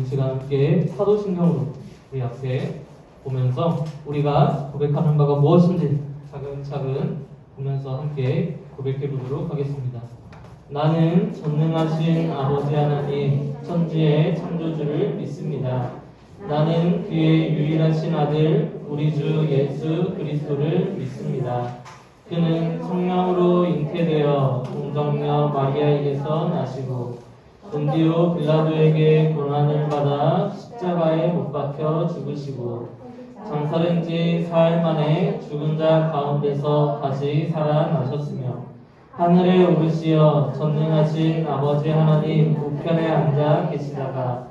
이 시간 함께 사도신경으로 우리 앞에 보면서 우리가 고백하는 바가 무엇인지 차근차근 보면서 함께 고백해 보도록 하겠습니다. 나는 전능하신 아버지 하나님 천지의 창조주를 믿습니다. 나는 그의 유일하신 아들 우리 주 예수 그리스도를 믿습니다. 그는 성령으로 잉태되어 동정녀 마리아에게서 나시고 본디오 빌라도에게 고난을 받아 십자가에 못 박혀 죽으시고 장사된 지 사흘 만에 죽은 자 가운데서 다시 살아나셨으며 하늘에 오르시어 전능하신 아버지 하나님 우편에 앉아 계시다가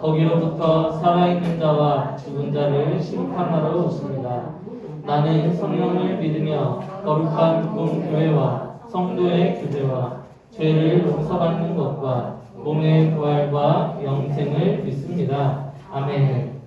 거기로부터 살아있는 자와 죽은 자를 심판하러 오십니다. 나는 성령을 믿으며 거룩한 공교회와 성도의 교제와 죄를 용서받는 것과 몸의 부활과 영생을 믿습니다. 아멘.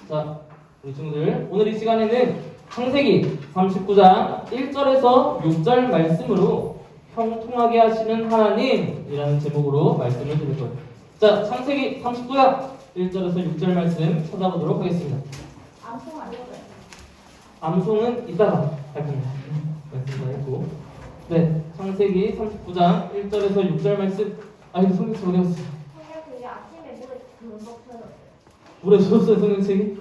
자, 우리 친구들, 오늘 이 시간에는 창세기 39장 1절에서 6절 말씀으로 형통하게 하시는 하나님이라는 제목으로 말씀을 드릴 거예요. 자, 창세기 39장 1절에서 6절 말씀 찾아보도록 하겠습니다. 암송 안 해요? 암송은 이따가 할 겁니다. 말씀 다 했고. 네, 창세기 39장 1절에서 6절 말씀. 이거 성경책 어디 갔어요? 성경책이 아침에 물에 금방 펴요. 물에 줬어요, 성경책이?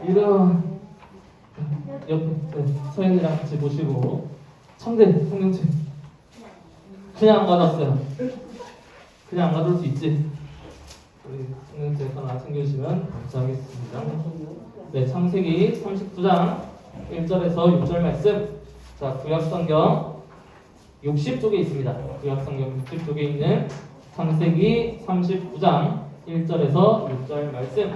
이런 옆에 서연이랑 같이 보시고 참대 성경책 그냥 안 가져왔어요. 그냥 안 가져올 수 있지. 우리 성경책 하나 챙겨주시면 감사하겠습니다. 네, 창세기 39장 1절에서 6절 말씀. 자, 구약성경 60쪽에 있습니다. 구약성경 60쪽에 있는 창세기 39장 1절에서 6절 말씀.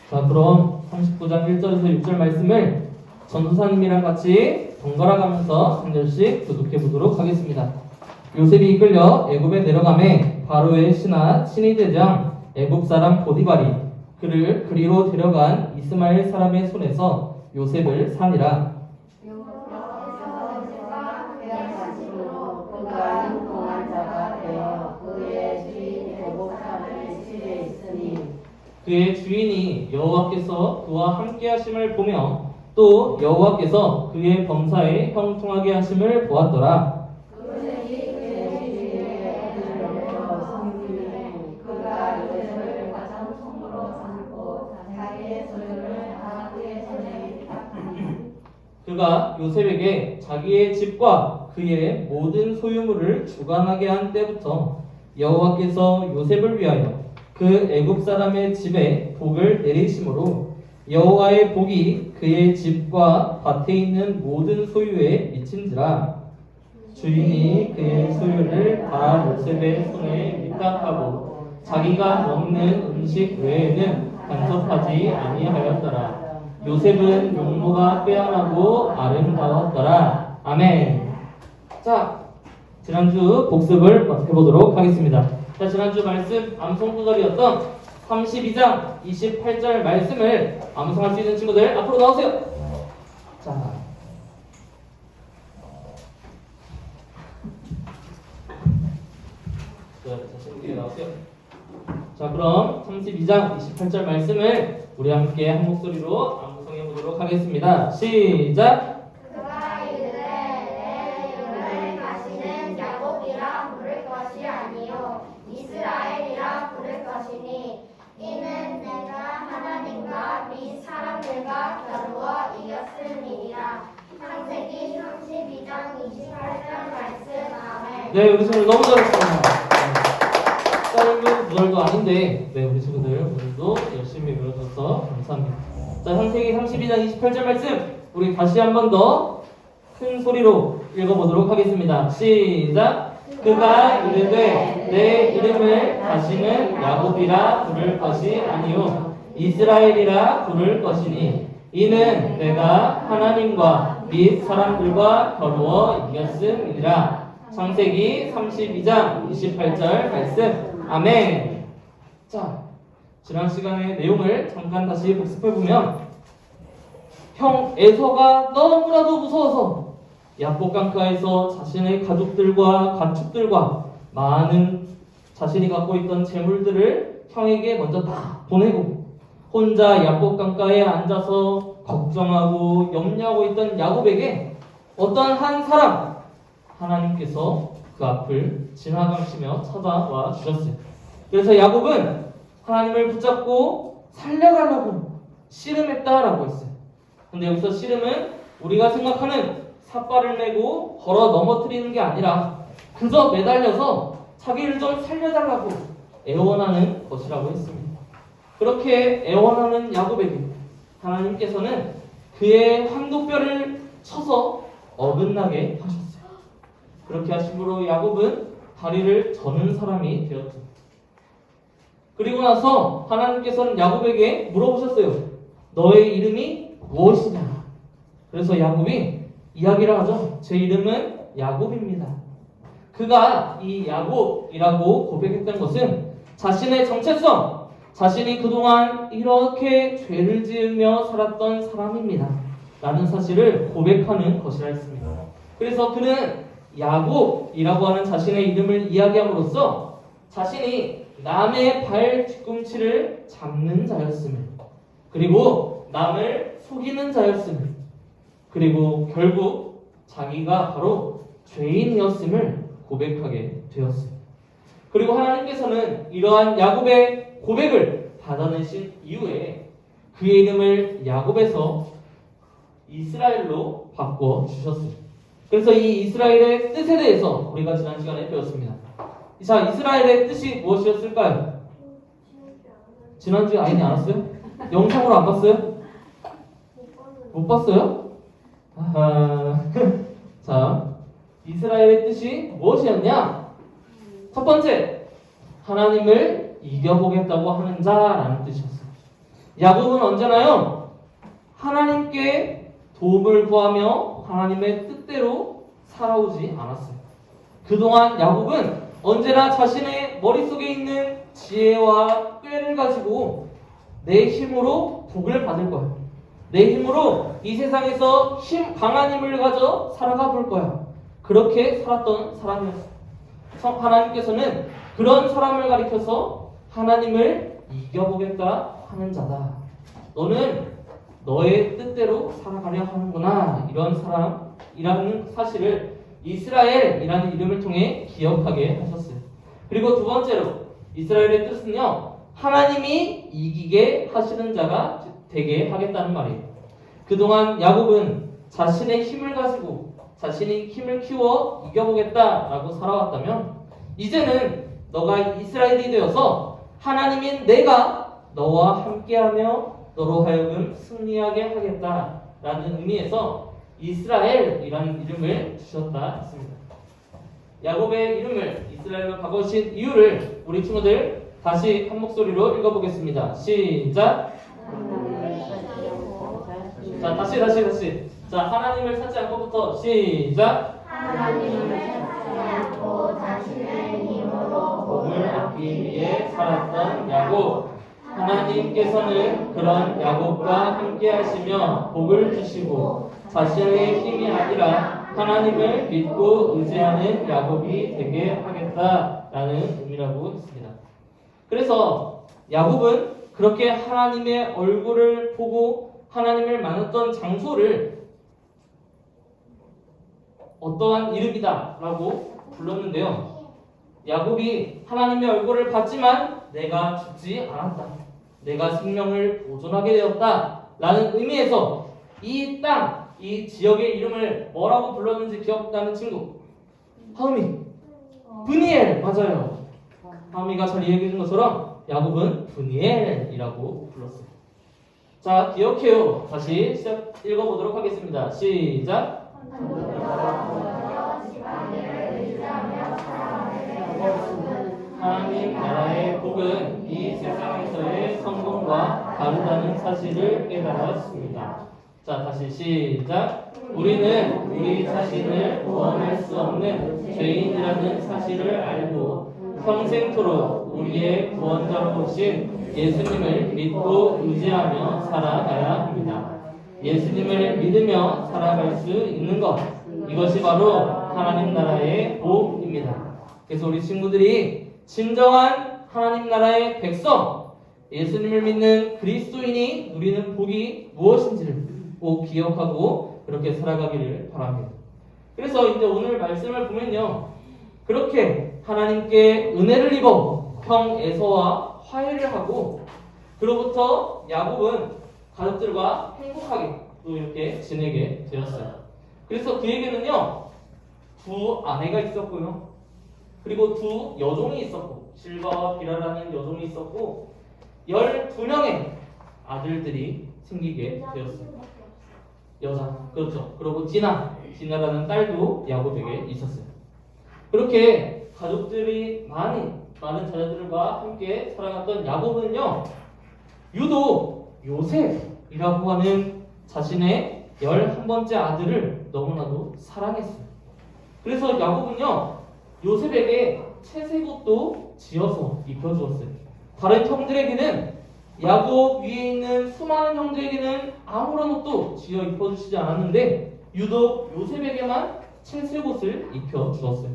자, 그럼 39장 1절에서 6절 말씀을 전도사님이랑 같이 번갈아 가면서 한 절씩 교독해 보도록 하겠습니다. 요셉이 이끌려 애굽에 내려가매 바로의 신하 친위대장 애굽 사람 보디발이 그를 그리로 데려간 이스마엘 사람의 손에서 요셉을 사니라. 그가 형통한 자가 되어 그의 주인 애굽 사람의 집에 있으니 그의 주인이 여호와께서 그와 함께 하심을 보며 또 여호와께서 그의 범사에 형통하게 하심을 보았더라. 요셉이 그의 주인에게 들려 섬기매 그가 요셉을 가장 총으로 삼고 자기의 소유를 다 그의 손에 위탁하니 그가 요셉에게 자기의 집과 그의 모든 소유물을 주관하게 한 때부터 여호와께서 요셉을 위하여 그 애굽 사람의 집에 복을 내리심으로 여호와의 복이 그의 집과 밭에 있는 모든 소유에 미친지라. 주인이 그의 소유를 다 요셉의 손에 위탁하고 자기가 먹는 음식 외에는 간섭하지 아니하였더라. 요셉은 용모가 빼어나고 아름다웠더라. 아멘. 자, 지난주 복습을 해보도록 하겠습니다. 자, 지난주 말씀 암송 구절이었던 32장 28절 말씀을 암송할 수 있는 친구들 앞으로 나오세요. 자, 친구들이 나오세요. 자, 그럼 32장 28절 말씀을 우리 함께 한 목소리로 암송해 보도록 하겠습니다. 시작. 그가 이르되 내 이름을 다시는 야곱이라 부를 것이 아니요 이스라엘이라 부를 것이니 이는 내가 하나님과 및 사람들과 겨루어 이겼음이니라. 창세기 32장 28절 말씀. 아멘. 네, 우리 친구들 너무 잘했습니다. 짧은 구절도 아닌데, 네, 우리 친구들 오늘도 열심히 외워줘서 감사합니다. 자, 창세기 32장 28절 말씀, 우리 다시 한 번 더 큰 소리로 읽어보도록 하겠습니다. 시작! 그가 이르되 내 이름을 다시는 야곱이라 부를 것이 아니요 이스라엘이라 부를 것이니 이는 내가 하나님과 및 사람들과 겨루어 이겼음이니라. 창세기 32장 28절 말씀. 아멘. 자, 지난 시간의 내용을 잠깐 다시 복습해보면 형 에서가 너무나도 무서워서 야복 강가에서 자신의 가족들과 가축들과 많은 자신이 갖고 있던 재물들을 형에게 먼저 다 보내고 혼자 야곱 강가에 앉아서 걱정하고 염려하고 있던 야곱에게 어떤 한 사람 하나님께서 그 앞을 지나가시며 찾아와 주셨어요. 그래서 야곱은 하나님을 붙잡고 살려가려고 씨름했다라고 했어요. 근데 여기서 씨름은 우리가 생각하는 삿발을 메고 걸어 넘어뜨리는 게 아니라 그저 매달려서 자기를 좀 살려달라고 애원하는 것이라고 했습니다. 그렇게 애원하는 야곱에게 하나님께서는 그의 황도뼈를 쳐서 어긋나게 하셨어요. 그렇게 하심으로 야곱은 다리를 저는 사람이 되었죠. 그리고 나서 하나님께서는 야곱에게 물어보셨어요. 너의 이름이 무엇이냐? 그래서 야곱이 이야기를 하죠. 제 이름은 야곱입니다. 그가 이 야곱이라고 고백했던 것은 자신의 정체성, 자신이 그동안 이렇게 죄를 지으며 살았던 사람입니다. 라는 사실을 고백하는 것이라 했습니다. 그래서 그는 야곱이라고 하는 자신의 이름을 이야기함으로써 자신이 남의 발 뒤꿈치를 잡는 자였음을, 그리고 남을 속이는 자였음을, 그리고 결국 자기가 바로 죄인이었음을 고백하게 되었습니다. 그리고 하나님께서는 이러한 야곱의 고백을 받아내신 이후에 그의 이름을 야곱에서 이스라엘로 바꿔 주셨습니다. 그래서 이 이스라엘의 뜻에 대해서 우리가 지난 시간에 배웠습니다. 자, 이스라엘의 뜻이 무엇이었을까요? 지난주에 아이디 안 왔어요? 영상으로 안 봤어요? 못 봤어요? 자, 이스라엘의 뜻이 무엇이었냐? 첫 번째, 하나님을 이겨보겠다고 하는 자라는 뜻이었어요. 야곱은 언제나요? 하나님께 도움을 구하며 하나님의 뜻대로 살아오지 않았어요. 그동안 야곱은 언제나 자신의 머릿속에 있는 지혜와 꾀를 가지고 내 힘으로 복을 받을 거야. 내 힘으로 이 세상에서 강한 힘을 가져 살아가 볼 거야. 그렇게 살았던 사람이었어요. 하나님께서는 그런 사람을 가리켜서 하나님을 이겨보겠다 하는 자다. 너는 너의 뜻대로 살아가려 하는구나. 이런 사람이라는 사실을 이스라엘이라는 이름을 통해 기억하게 하셨어요. 그리고 두 번째로 이스라엘의 뜻은요, 하나님이 이기게 하시는 자가 되게 하겠다는 말이에요. 그동안 야곱은 자신의 힘을 가지고 자신이 힘을 키워 이겨보겠다라고 살아왔다면 이제는 너가 이스라엘이 되어서 하나님인 내가 너와 함께하며 너로 하여금 승리하게 하겠다라는 의미에서 이스라엘이라는 이름을 주셨다 했습니다. 야곱의 이름을 이스라엘로 바꾸신 이유를 우리 친구들 다시 한 목소리로 읽어보겠습니다. 시작. 자, 다시. 자, 하나님을 찾지 않고부터 시작. 하나님을 찾지 않고 자신의 힘으로 복을 얻기 위해 살았던 야곱. 하나님께서는 그런 야곱과 함께 하시며 복을 주시고 자신의 힘이 아니라 하나님을 믿고 의지하는 야곱이 되게 하겠다라는 의미라고 했습니다. 그래서 야곱은 그렇게 하나님의 얼굴을 보고 하나님을 만났던 장소를 어떠한 이름이다 라고 불렀는데요. 야곱이 하나님의 얼굴을 봤지만 내가 죽지 않았다, 내가 생명을 보존하게 되었다 라는 의미에서 이 땅, 이 지역의 이름을 뭐라고 불렀는지 기억나는 친구? 하음이. 브니엘. 맞아요. 하음이가 잘 이야기해준 것처럼 야곱은 브니엘이라고 불렀어요. 자, 기억해요. 다시 읽어보도록 하겠습니다. 시작. 하나님 나라의 복은 이 세상에서의 성공과 다르다는 사실을 깨달았습니다. 자, 다시 시작. 우리는 우리 자신을 구원할 수 없는 죄인이라는 사실을 알고 평생토록 우리의 구원자로 오신 예수님을 믿고 의지하며 살아가야 합니다. 예수님을 믿으며 살아갈 수 있는 것, 이것이 바로 하나님 나라의 복입니다. 그래서 우리 친구들이 진정한 하나님 나라의 백성, 예수님을 믿는 그리스도인이 누리는 복이 무엇인지를 꼭 기억하고 그렇게 살아가기를 바랍니다. 그래서 이제 오늘 말씀을 보면요, 그렇게 하나님께 은혜를 입어 형 에서와 화해를 하고, 그로부터 야곱은 가족들과 행복하게 또 이렇게 지내게 되었어요. 그래서 그에게는요, 두 아내가 있었고요, 그리고 두 여종이 있었고, 실바와 비라라는 여종이 있었고, 12명의 아들들이 생기게 되었어요. 여자, 그렇죠. 그리고 디나라는 딸도 야곱에게 있었어요. 그렇게 가족들이 많은 자녀들과 함께 살아갔던 야곱은요, 유독 요셉이라고 하는 자신의 11번째 아들을 너무나도 사랑했어요. 그래서 야곱은요, 요셉에게 채색옷도 지어서 입혀주었어요. 다른 형들에게는, 야곱 위에 있는 수많은 형들에게는 아무런 옷도 지어 입혀주시지 않았는데 유독 요셉에게만 채색옷을 입혀주었어요.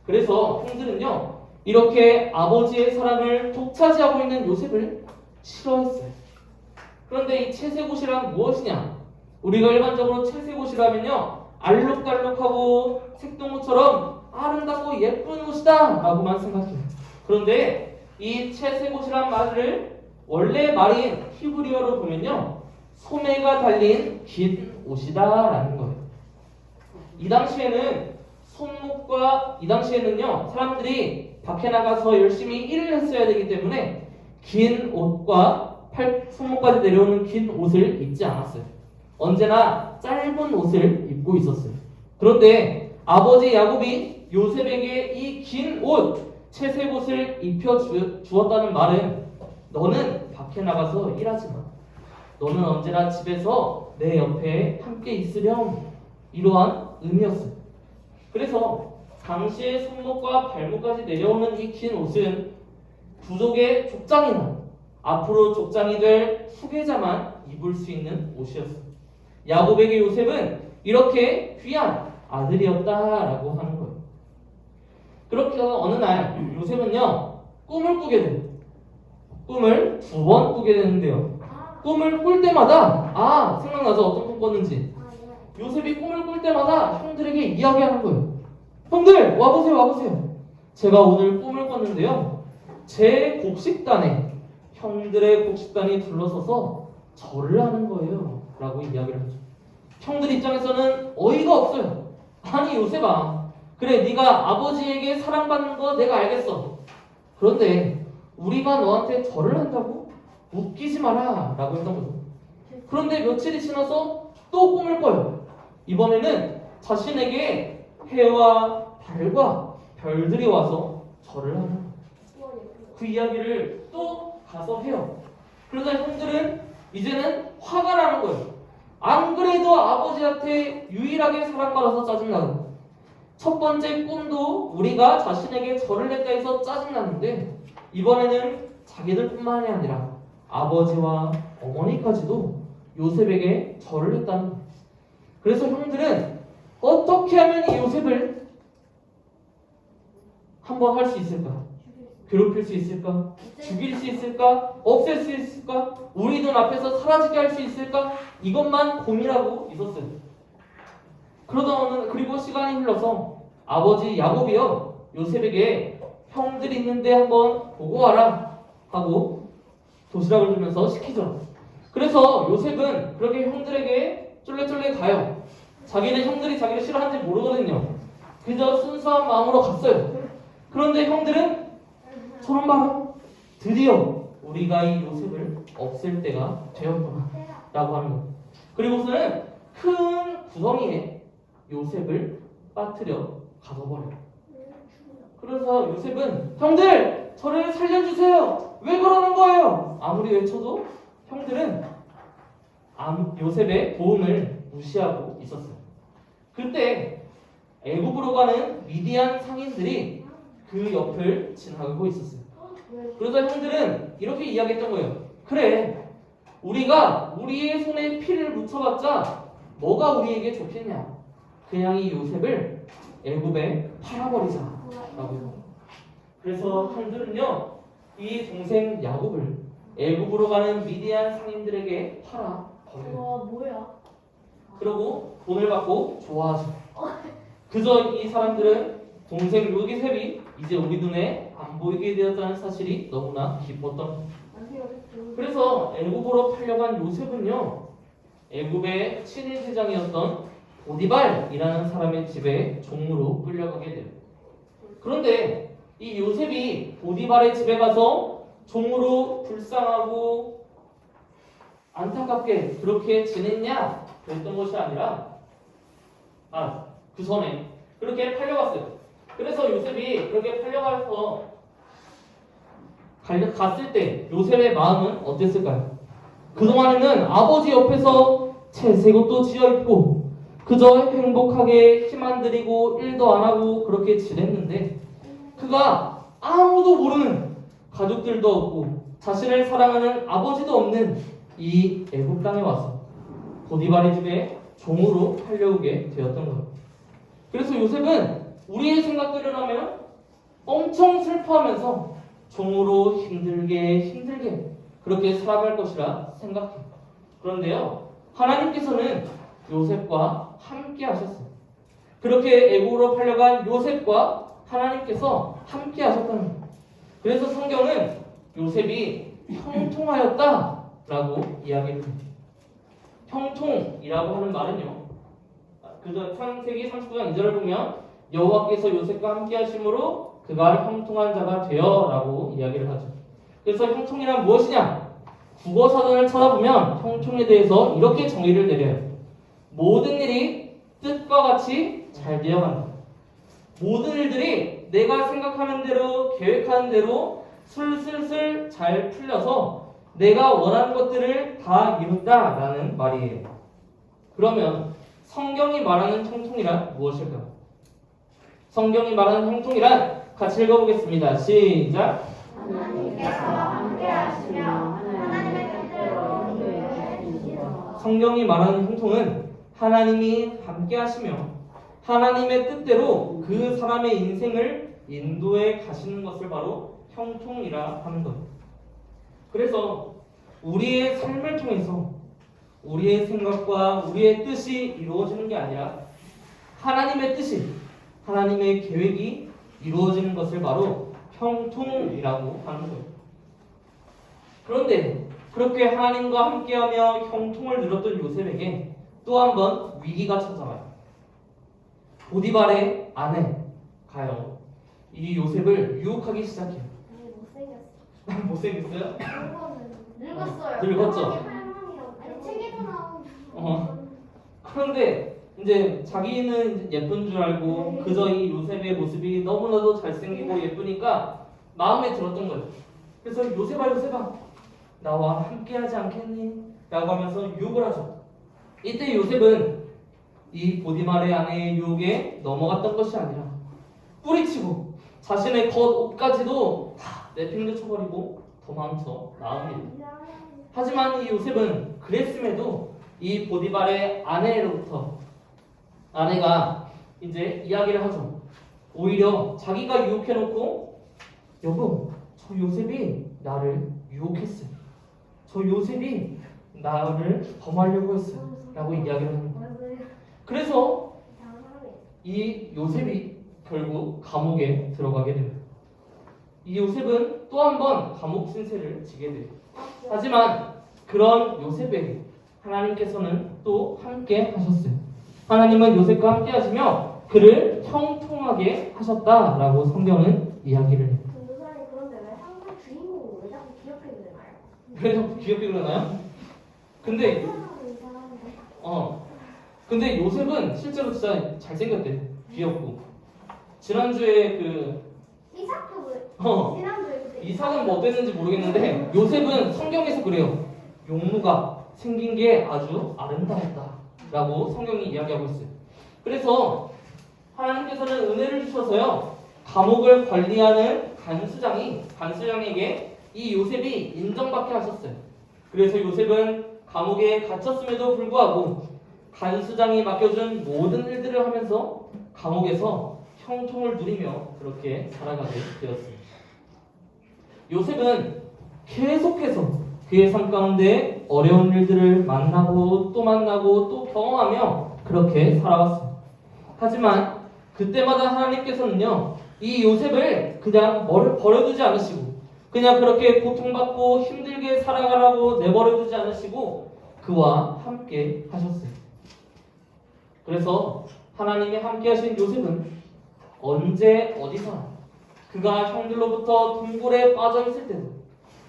그래서 형들은요, 이렇게 아버지의 사랑을 독차지하고 있는 요셉을 싫어했어요. 그런데 이 채색옷이란 무엇이냐? 우리가 일반적으로 채색옷이라면요, 알록달록하고 색동무처럼 아름답고 예쁜 옷이다 라고만 생각해요. 그런데 이 채색옷이란 말을 원래 말인 히브리어로 보면요, 소매가 달린 긴 옷이다 라는 거예요. 이 당시에는요, 사람들이 밖에 나가서 열심히 일을 했어야 되기 때문에 긴 옷과 손목까지 내려오는 긴 옷을 입지 않았어요. 언제나 짧은 옷을 입고 있었어요. 그런데 아버지 야곱이 요셉에게 이 긴 옷, 채색옷을 입혀 주었다는 말은, 너는 밖에 나가서 일하지 마. 너는 언제나 집에서 내 옆에 함께 있으렴. 이러한 의미였어요. 그래서 당시의 손목과 발목까지 내려오는 이 긴 옷은 부족의 족장이나 앞으로 족장이 될 후계자만 입을 수 있는 옷이었어요. 야곱에게 요셉은 이렇게 귀한 아들이었다라고 하는 거예요. 그렇게 어느 날 요셉은요, 꿈을 꾸게 돼요. 꿈을 2번 꾸게 되는데요, 꿈을 꿀 때마다, 생각나죠? 어떤 꿈 꿨는지. 요셉이 꿈을 꿀 때마다 형들에게 이야기하는 거예요. 형들, 와보세요. 제가 오늘 꿈을 꿨는데요, 제 곡식단에 형들의 곡식단이 둘러서서 절을 하는 거예요 라고 이야기를 하죠. 형들 입장에서는 어이가 없어요. 아니 요셉아, 그래 네가 아버지에게 사랑받는 거 내가 알겠어. 그런데 우리가 너한테 절을 한다고? 웃기지 마라 라고 했던 거죠. 그런데 며칠이 지나서 또 꿈을 꿔요. 이번에는 자신에게 해와 달과 별들이 와서 절을 하는 거예요. 그 이야기를 또 가서 해요. 그러자 형들은 이제는 화가 나는 거예요. 안 그래도 아버지한테 유일하게 사랑받아서 짜증나고, 첫 번째 꿈도 우리가 자신에게 절을 했다 해서 짜증났는데, 이번에는 자기들뿐만이 아니라 아버지와 어머니까지도 요셉에게 절을 했다는 거예요. 그래서 형들은 어떻게 하면 이 요셉을 한번 할 수 있을까? 괴롭힐 수 있을까? 죽일 수 있을까? 없앨 수 있을까? 우리 눈 앞에서 사라지게 할 수 있을까? 이것만 고민하고 있었어요. 그리고 시간이 흘러서 아버지 야곱이요, 요셉에게 형들이 있는데 한번 보고 와라 하고 도시락을 주면서 시키죠. 그래서 요셉은 그렇게 형들에게 쫄래쫄래 가요. 자기는 형들이 자기를 싫어하는지 모르거든요. 그저 순수한 마음으로 갔어요. 그런데 형들은 저런 말은 드디어 우리가 이 요셉을 없앨 때가 되었구나 라고 하는 거예요. 그리고서는 큰 구덩이에 요셉을 빠뜨려 가둬버려요. 그래서 요셉은 형들 저를 살려주세요, 왜 그러는 거예요? 아무리 외쳐도 형들은 요셉의 도움을 무시하고 있었어요. 그때 애굽으로 가는 미디안 상인들이 그 옆을 지나가고 있었어요. 그래서 형들은 이렇게 이야기했던 거예요. 그래, 우리가 우리의 손에 피를 묻혀봤자 뭐가 우리에게 좋겠냐? 그냥 이 요셉을 애굽에 팔아버리자 해요. 그래서 형들은요, 이 동생 야곱을 애굽으로 가는 미디안 상인들에게 팔아 버려요. 와 뭐야? 그러고 돈을 받고 좋아하죠. 그저 이 사람들은 동생 요셉이 이제 우리 눈에 안 보이게 되었다는 사실이 너무나 기뻤던 거예요. 그래서 애굽으로 팔려간 요셉은요, 애굽의 친위 대장이었던 보디발이라는 사람의 집에 종으로 끌려가게 돼요. 그런데 이 요셉이 보디발의 집에 가서 종으로 불쌍하고 안타깝게 그렇게 지냈냐 그랬던 것이 아니라 그 전에 그렇게 팔려갔어요. 그래서 요셉이 그렇게 팔려가서 갔을 때 요셉의 마음은 어땠을까요? 그동안에는 아버지 옆에서 채새 옷도 지어입고 그저 행복하게 힘 안 들이고 일도 안 하고 그렇게 지냈는데 그가 아무도 모르는 가족들도 없고 자신을 사랑하는 아버지도 없는 이 애굽 땅에 와서 보디발의 집에 종으로 팔려오게 되었던 거예요. 그래서 요셉은 우리의 생각들을 하면 엄청 슬퍼하면서 종으로 힘들게 그렇게 살아갈 것이라 생각해요. 그런데요, 하나님께서는 요셉과 함께 하셨어요. 그렇게 애굽으로 팔려간 요셉과 하나님께서 함께 하셨다는 거예요. 그래서 성경은 요셉이 형통하였다라고 이야기를 해요. 형통이라고 하는 말은요, 그저 창세기 39장 2절을 보면 여호와께서 요셉과 함께 하심으로 그가 형통한 자가 되어라고 이야기를 하죠. 그래서 형통이란 무엇이냐? 국어사전을 찾아보면 형통에 대해서 이렇게 정의를 내려요. 모든 일이 뜻과 같이 잘 되어간다. 모든 일들이 내가 생각하는 대로 계획하는 대로 술술술 잘 풀려서 내가 원하는 것들을 다 이룬다라는 말이에요. 그러면 성경이 말하는 형통이란 무엇일까요? 성경이 말하는 형통이란 같이 읽어보겠습니다. 시작. 하나님께서 함께 하시며 하나님의 뜻대로 인도해 주시고 성경이 말하는 형통은 하나님이 함께 하시며 하나님의 뜻대로 그 사람의 인생을 인도해 가시는 것을 바로 형통이라 하는 거예요. 그래서 우리의 삶을 통해서 우리의 생각과 우리의 뜻이 이루어지는 게 아니라 하나님의 뜻이, 하나님의 계획이 이루어지는 것을 바로 형통이라고 하는 거예요. 그런데 그렇게 하나님과 함께하며 형통을 누렸던 요셉에게 또 한 번 위기가 찾아와요. 보디발의 아내가요, 이 요셉을 유혹하기 시작해요. 못생겼어. 못생겼어요? 늙었어요. 늙었죠? 아니 책에도 나오고. 그런데 이제 자기는 예쁜 줄 알고 그저 이 요셉의 모습이 너무나도 잘생기고 예쁘니까 마음에 들었던 거예요. 그래서 요셉아 나와 함께하지 않겠니? 라고 하면서 유혹을 하죠. 이때 요셉은 이 보디발의 아내의 유혹에 넘어갔던 것이 아니라 뿌리치고 자신의 겉옷까지도 다 내팽개쳐버리고 도망쳐 나옵니다. 하지만 이 요셉은 그랬음에도 이 보디발의 아내가 이제 이야기를 하죠. 오히려 자기가 유혹해놓고 여보, 저 요셉이 나를 유혹했어요. 저 요셉이 나를 범하려고 했어요. 라고 이야기를 합니다. 그래서 이 요셉이 결국 감옥에 들어가게 됩니다. 이 요셉은 또 한 번 감옥 신세를 지게 돼요. 하지만 그런 요셉에게 하나님께서는 또 함께 하셨어요. 하나님은 요셉과 함께 하시며 그를 형통하게 하셨다라고 성경은 이야기를 해요. 그런데 왜 항상 주인공을 왜 자꾸 귀엽게 그리나요? 왜 자꾸 귀엽게 그러나요? 근데 근데 요셉은 실제로 진짜 잘생겼대. 귀엽고. 지난주에 이삭도 지난주에 이삭은 뭐 어땠는지 모르겠는데 요셉은 성경에서 그래요. 용무가 생긴 게 아주 아름다웠다 라고 성경이 이야기하고 있어요. 그래서 하나님께서는 은혜를 주셔서요, 감옥을 관리하는 간수장에게 이 요셉이 인정받게 하셨어요. 그래서 요셉은 감옥에 갇혔음에도 불구하고 간수장이 맡겨준 모든 일들을 하면서 감옥에서 형통을 누리며 그렇게 살아가게 되었습니다. 요셉은 계속해서 그의 삶 가운데 어려운 일들을 만나고 또 경험하며 그렇게 살아왔습니다. 하지만 그때마다 하나님께서는요, 이 요셉을 그냥 버려두지 않으시고 그냥 그렇게 고통받고 힘들게 살아가라고 내버려두지 않으시고 그와 함께 하셨어요. 그래서 하나님이 함께 하신 요셉은 언제 어디서나 그가 형들로부터 동굴에 빠져 있을 때도,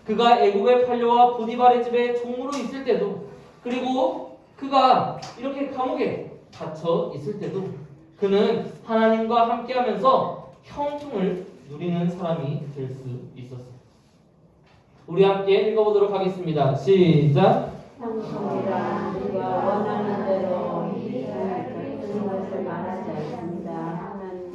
그가 애국에 팔려와 보디발의 집에 종으로 있을 때도, 그리고 그가 이렇게 감옥에 갇혀 있을 때도 그는 하나님과 함께하면서 형통을 누리는 사람이 될 수 있었어요. 우리 함께 읽어보도록 하겠습니다. 시작. 형통이란 우리가 원하는 대로 이익을 베푸는 것을 말하지 않습니다.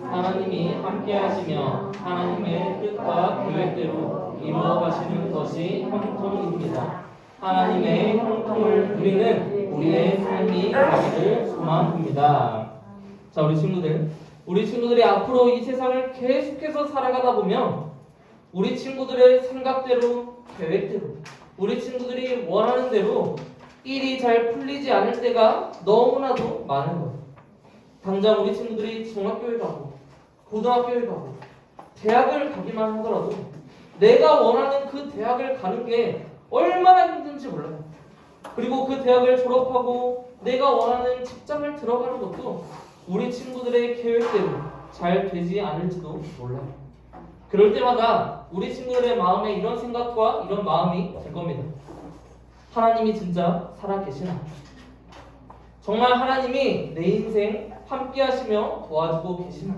하나님이 함께하시며 하나님의 뜻과 계획대로 이루어가시는 것이 형통입니다. 하나님의 형통을 누리는 우리의 삶이 되기를 소망합니다. 자, 우리 친구들이 앞으로 이 세상을 계속해서 살아가다 보면 우리 친구들의 생각대로, 계획대로, 우리 친구들이 원하는 대로 일이 잘 풀리지 않을 때가 너무나도 많은 거예요. 당장 우리 친구들이 중학교에 가고 고등학교에 가고 대학을 가기만 하더라도 내가 원하는 그 대학을 가는 게 얼마나 힘든지 몰라요. 그리고 그 대학을 졸업하고 내가 원하는 직장을 들어가는 것도 우리 친구들의 계획대로 잘 되지 않을지도 몰라요. 그럴 때마다 우리 친구들의 마음에 이런 생각과 이런 마음이 들 겁니다. 하나님이 진짜 살아계시나? 정말 하나님이 내 인생 함께 하시며 도와주고 계시나?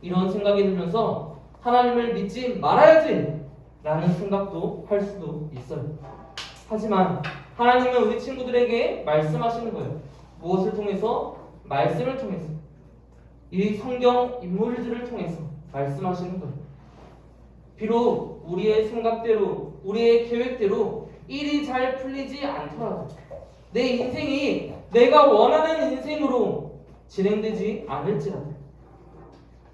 이런 생각이 들면서 하나님을 믿지 말아야지 라는 생각도 할 수도 있어요. 하지만 하나님은 우리 친구들에게 말씀하시는 거예요. 무엇을 통해서? 말씀을 통해서. 이 성경 인물들을 통해서 말씀하시는 거예요. 비록 우리의 생각대로, 우리의 계획대로 일이 잘 풀리지 않더라도 내 인생이 내가 원하는 인생으로 진행되지 않을지라도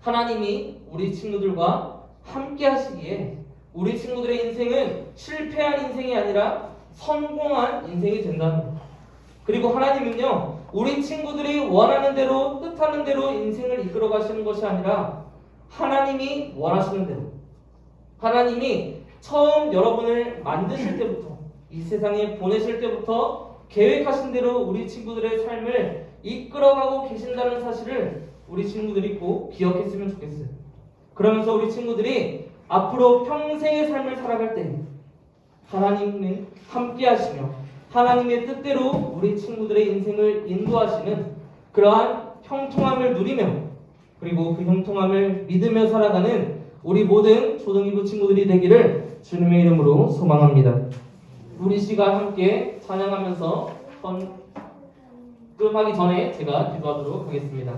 하나님이 우리 친구들과 함께 하시기에 우리 친구들의 인생은 실패한 인생이 아니라 성공한 인생이 된다는 거예요. 그리고 하나님은요, 우리 친구들이 원하는 대로, 뜻하는 대로 인생을 이끌어 가시는 것이 아니라 하나님이 원하시는 대로, 하나님이 처음 여러분을 만드실 때부터, 이 세상에 보내실 때부터 계획하신 대로 우리 친구들의 삶을 이끌어가고 계신다는 사실을 우리 친구들이 꼭 기억했으면 좋겠어요. 그러면서 우리 친구들이 앞으로 평생의 삶을 살아갈 때 하나님이 함께 하시며 하나님의 뜻대로 우리 친구들의 인생을 인도하시는 그러한 형통함을 누리며 그리고 그 형통함을 믿으며 살아가는 우리 모든 초등이부 친구들이 되기를 주님의 이름으로 소망합니다. 우리 시간 함께 찬양하면서 끝하기 전에 제가 기도하도록 하겠습니다.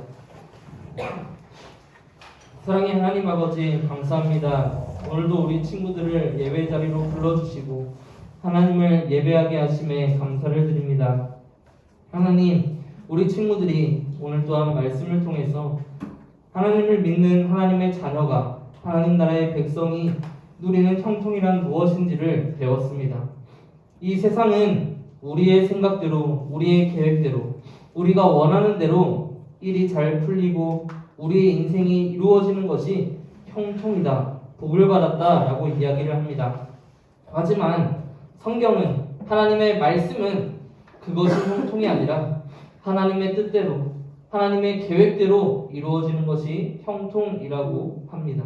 사랑의 하나님 아버지, 감사합니다. 오늘도 우리 친구들을 예배 자리로 불러주시고 하나님을 예배하게 하심에 감사를 드립니다. 하나님, 우리 친구들이 오늘 또한 말씀을 통해서 하나님을 믿는 하나님의 자녀가, 하나님 나라의 백성이 누리는 형통이란 무엇인지를 배웠습니다. 이 세상은 우리의 생각대로, 우리의 계획대로, 우리가 원하는 대로 일이 잘 풀리고 우리의 인생이 이루어지는 것이 형통이다, 복을 받았다 라고 이야기를 합니다. 하지만 성경은, 하나님의 말씀은 그것이 형통이 아니라 하나님의 뜻대로, 하나님의 계획대로 이루어지는 것이 형통이라고 합니다.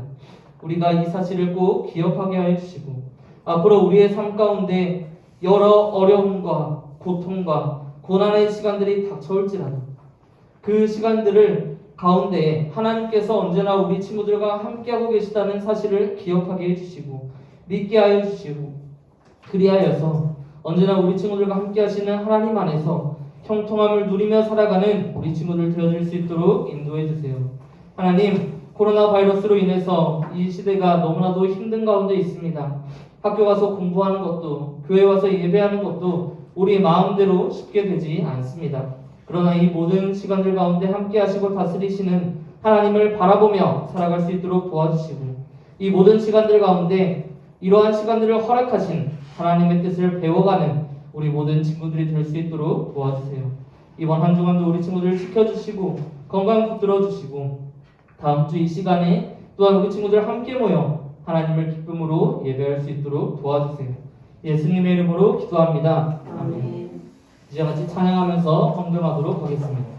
우리가 이 사실을 꼭 기억하게 하여 주시고 앞으로 우리의 삶 가운데 여러 어려움과 고통과 고난의 시간들이 닥쳐올지라도 그 시간들을 가운데 하나님께서 언제나 우리 친구들과 함께하고 계시다는 사실을 기억하게 해주시고 믿게 하여 주시고 그리하여서 언제나 우리 친구들과 함께 하시는 하나님 안에서 형통함을 누리며 살아가는 우리 친구들 되어줄 수 있도록 인도해 주세요. 하나님, 코로나 바이러스로 인해서 이 시대가 너무나도 힘든 가운데 있습니다. 학교 가서 공부하는 것도, 교회 와서 예배하는 것도 우리 마음대로 쉽게 되지 않습니다. 그러나 이 모든 시간들 가운데 함께 하시고 다스리시는 하나님을 바라보며 살아갈 수 있도록 도와주시고 이 모든 시간들 가운데 이러한 시간들을 허락하신 하나님의 뜻을 배워가는 우리 모든 친구들이 될 수 있도록 도와주세요. 이번 한 주간도 우리 친구들을 지켜주시고 건강 붙들어주시고 다음 주 이 시간에 또한 우리 친구들 함께 모여 하나님을 기쁨으로 예배할 수 있도록 도와주세요. 예수님의 이름으로 기도합니다. 아멘. 이제 같이 찬양하면서 헌금하도록 하겠습니다.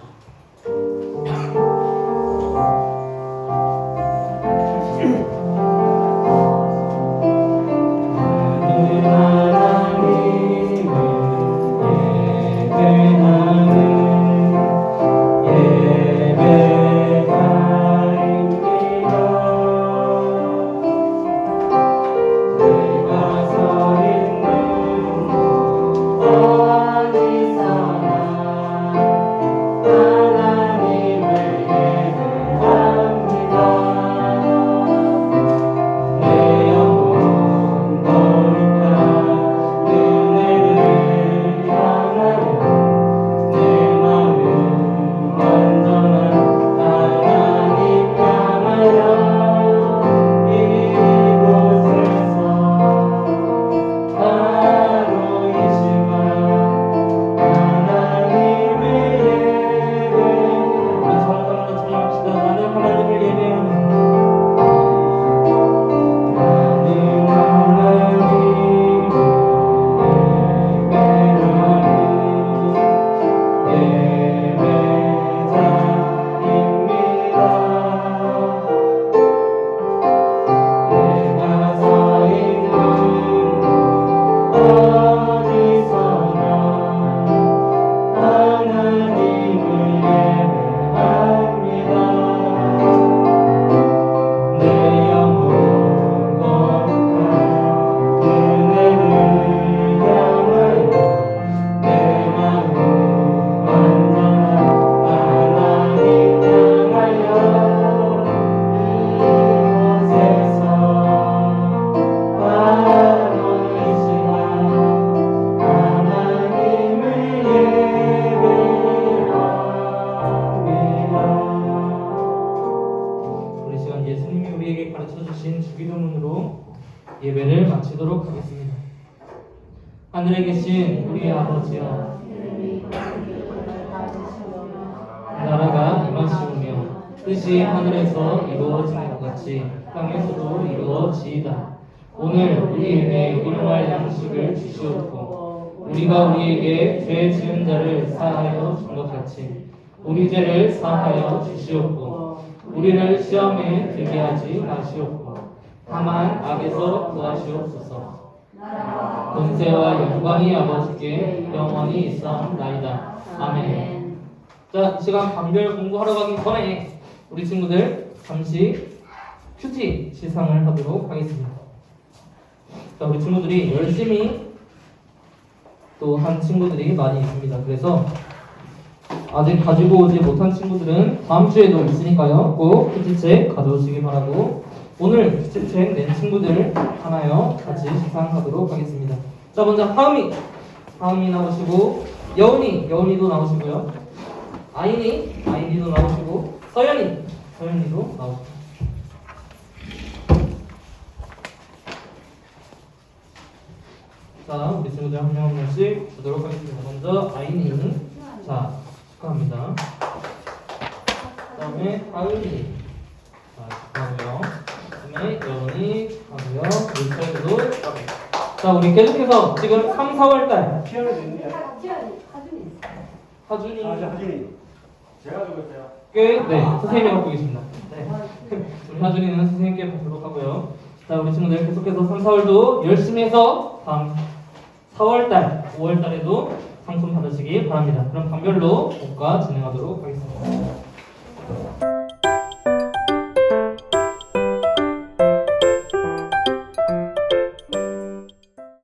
예배를 마치도록 하겠습니다. 하늘에 계신 우리 아버지여, 나라가 임하시오며 뜻이 하늘에서 이루어지는 것 같이 땅에서도 이루어지이다. 오늘 우리에게 일용할 양식을 주시옵고 우리가 우리에게 죄 지은 자를 사하여 준 것 같이 우리 죄를 사하여 주시옵고 우리를 시험에 들게 하지 마시옵고 다만 악에서 구하시옵소서. 권세와 영광이 아버지께 영원히 있사옵나이다. 아멘. 자, 이 시간 감별 공부하러 가기 전에 우리 친구들 잠시 큐티 시상을 하도록 하겠습니다. 자, 우리 친구들이 열심히 또 한 친구들이 많이 있습니다. 그래서 아직 가지고 오지 못한 친구들은 다음 주에도 있으니까요. 꼭 큐티책 가져오시기 바라고 오늘 큐티책 낸 친구들 하나요 같이 시상하도록 하겠습니다. 자, 먼저 하음이 나오시고 여운이도 나오시고요. 아이니도 나오시고 서연이도 나오시고. 자, 우리 친구들 한 명 한 명씩 주도록 하겠습니다. 먼저 아이니, 자 축하합니다. 그다음에 하은이, 자 축하하고요. 그다음에 여운이 축하하고요. 우리 친구도 축하합니다. 자, 우리 계속해서 지금 3, 4월달 피아노 있는데. 하준이 제가 주고 있어요. 네, 선생님이 갖고 계십니다. 네. 우리 하준이는 선생님께 받도록 하고요. 자, 우리 친구들 계속해서 3, 4월도 열심히 해서 다음 4월달, 5월달에도 상품 받으시기 바랍니다. 그럼 감별로 복과 진행하도록 하겠습니다.